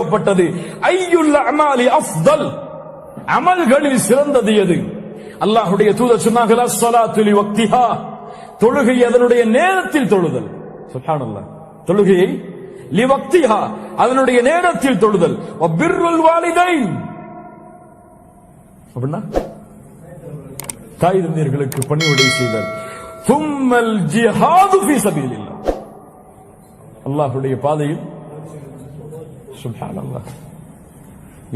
கேட்கப்பட்டது, ஐயுல் அமாலி அஃதல், அமல்களில் சிறந்தது எது? அல்லாஹ்வுடைய தூதர் சொன்னார்கள், அஸ்ஸலாத்து லிவக்திஹா, தொழுகை அதனுடைய நேரத்தில் தொழுதல். சுப்ஹானல்லாஹ், தொழுகையை லிவக்திஹா, அதனுடைய நேரத்தில் தொழுதல். வபிர்ருல் வாலிதைன், அப்படின்னா தாய் தந்தையர்களுக்கு பணிவிடை செய்தல். தும்மல் ஜிஹாது ஃபீ சபீலில்லாஹ், அல்லாஹ்வுடைய பாதையில். சுப்ஹானல்லாஹ்,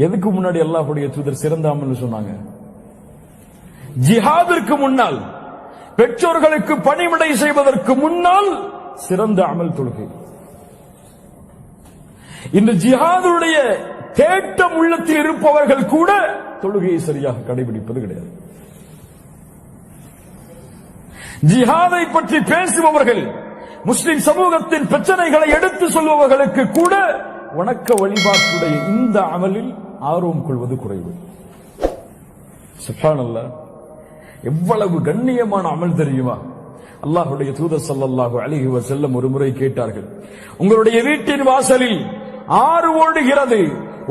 எதுக்கு முன்னாடி அல்லாஹ்வுடைய தூதர் சிறந்த அமல் சொன்னாங்க? ஜிஹாதிற்கு முன்னால், பெற்றோர்களுக்கு பணிவிடை செய்வதற்கு முன்னால் சிறந்த அமல் தொழுகை. இந்த ஜிஹாதுடைய தேட்டம் உள்ளத்தில் இருப்பவர்கள் கூட தொழுகையை சரியாக கடைபிடிப்பது கிடையாது. ஜிஹாதை பற்றி பேசுபவர்கள், முஸ்லிம் சமூகத்தின் பிரச்சனைகளை எடுத்து சொல்பவர்களுக்கு கூட வணக்க வழிபாட்டுடைய இந்த அமலில் ஆர்வம் கொள்வது குறைவு. சுப்ஹானல்லாஹ், எவ்வளவு கண்ணியமான அமல் தெரியுமா? அல்லாஹ்வுடைய தூதர் ஸல்லல்லாஹு அலைஹி வஸல்லம் ஒரு முறை கேட்டார்கள், உங்களுடைய வீட்டின் வாசலில் ஆறு ஓடுகிறது,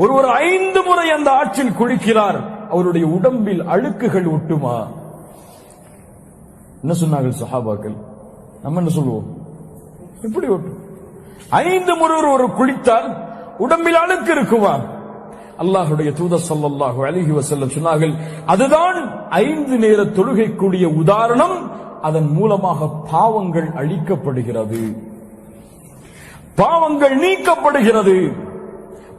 ஒருவர் 5 முறை அந்த ஆற்றில் குளிக்கிறார், அவருடைய உடம்பில் அழுக்குகள் ஒட்டுமா? என்ன சொன்னார்கள் சஹாபாக்கள்? நம்ம என்ன சொல்லுவோம்? எப்படி ஒட்டும்? 5 முறை ஒரு குளித்தால் உடம்பில் அழுக்கு இருக்குமா? அல்லாஹ்வுடைய தூதர் ஸல்லல்லாஹு அலைஹி வஸல்லம் சொன்னார்கள், அதுதான் 5 நேர தொழுகைக்குரிய உதாரணம். அதன் மூலமாக பாவங்கள் அழிக்கப்படுகிறது, பாவங்கள் நீக்கப்படுகிறது.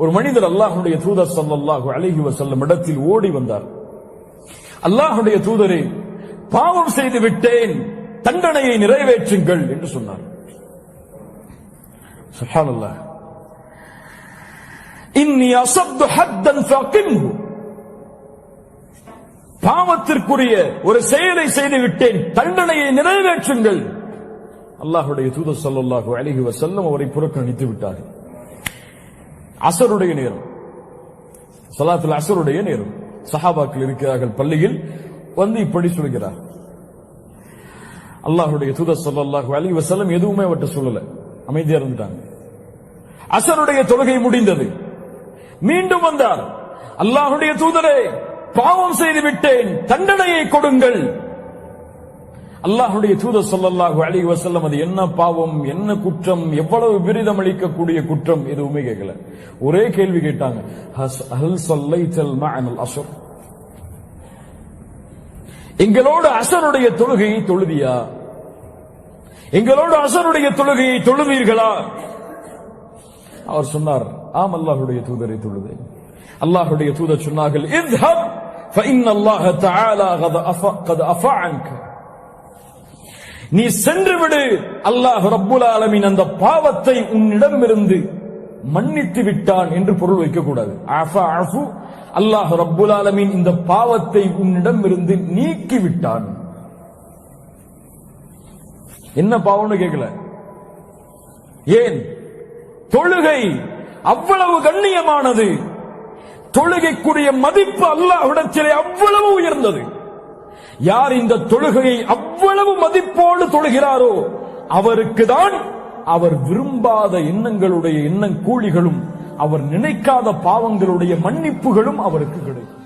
ஒரு மனிதர் அல்லாஹ்வுடைய தூதர் ஸல்லல்லாஹு அலைஹி வஸல்லம் இடத்தில் ஓடி வந்தார். அல்லாஹ்வுடைய தூதரே, பாவம் செய்து விட்டேன், தண்டனையை நிறைவேற்றுங்கள் என்று சொன்னார். சுப்ஹானல்லாஹ், இன்னி அஸப்து ஹத்தன் ஃபஅகிம்ஹு, பாவத்திற்குரிய ஒரு செயலை செய்து விட்டேன், தண்டனையை நிறைவேற்றுங்கள். அல்லாஹ்வுடைய தூதர் ஸல்லல்லாஹு அலைஹி வஸல்லம் அவரை புறக்கணித்து விட்டார்கள். அஸருடைய நேரம், ஸலாத்துல் அஸருடைய நேரம், சஹாபாக்கள் இருக்கிறார்கள் பள்ளியில், வந்து இப்படி சொல்கிறார். அல்லாஹ்வுடைய தூதர் ஸல்லல்லாஹு அலைஹி வஸல்லம் எதுவுமே அவர்ட்ட சொல்லல, அமைதியா இருந்துட்டாங்க. அஸருடைய தொழுகை முடிந்தது, மீண்டும் வந்தார். அல்லாஹ்வுடைய தூதரே, பாவம் செய்து விட்டேன், தண்டனையை கொடுங்கள். அல்லாஹ்வுடைய தூதர் ஸல்லல்லாஹு அலைஹி வஸல்லம் அது என்ன பாவம், என்ன குற்றம், எவ்வளவு விரிதம் அளிக்கக்கூடிய குற்றம் எதுவுமே கேட்கல. ஒரே கேள்வி கேட்டாங்க, ஹல் ஸல்லைத்தல் மஅனல் அஸ்ர், எங்களோடு அஸருடைய தொழுகையை தொழுதியா? எங்களோடு அஸருடைய தொழுகையை தொழுவீர்களா? அவர் சொன்னார், ஆம் அல்லாஹ்வுடைய தூதரை தொழுதேன். அல்லாஹ்வுடைய தூதர் சொன்னார்கள், இத்ஹப் ஃபஇன்ன அல்லாஹ் தஆலா கத் அஃபா அன்க, நீ சென்று விடு, அல்லாஹ் ரப்புல் ஆலமீன் அந்த பாவத்தை உன்னிடமிருந்து மன்னித்து விட்டான் என்று பொருள் வைக்க கூடாது. அஃபா அஃபு, அல்லாஹ் ரப்புல் ஆலமீன் இந்த பாவத்தை உன்னிடமிருந்து நீக்கி விட்டான். என்ன பாவம்னு கேட்கல. ஏன்? தொழுகை அவ்வளவு கண்ணியமானது, தொழுகைக்குரிய மதிப்பு அல்லாஹ்விடத்திலே அவ்வளவு உயர்ந்தது. யார் இந்த தொழுகையை அவ்வளவு மதிப்போடு தொழுகிறாரோ அவருக்கு தான் அவர் விரும்பாத எண்ணங்களுடைய எண்ணம் கூலிகளும், அவர் நினைக்காத பாவங்களுடைய மன்னிப்புகளும் அவருக்கு கிடைக்கும்.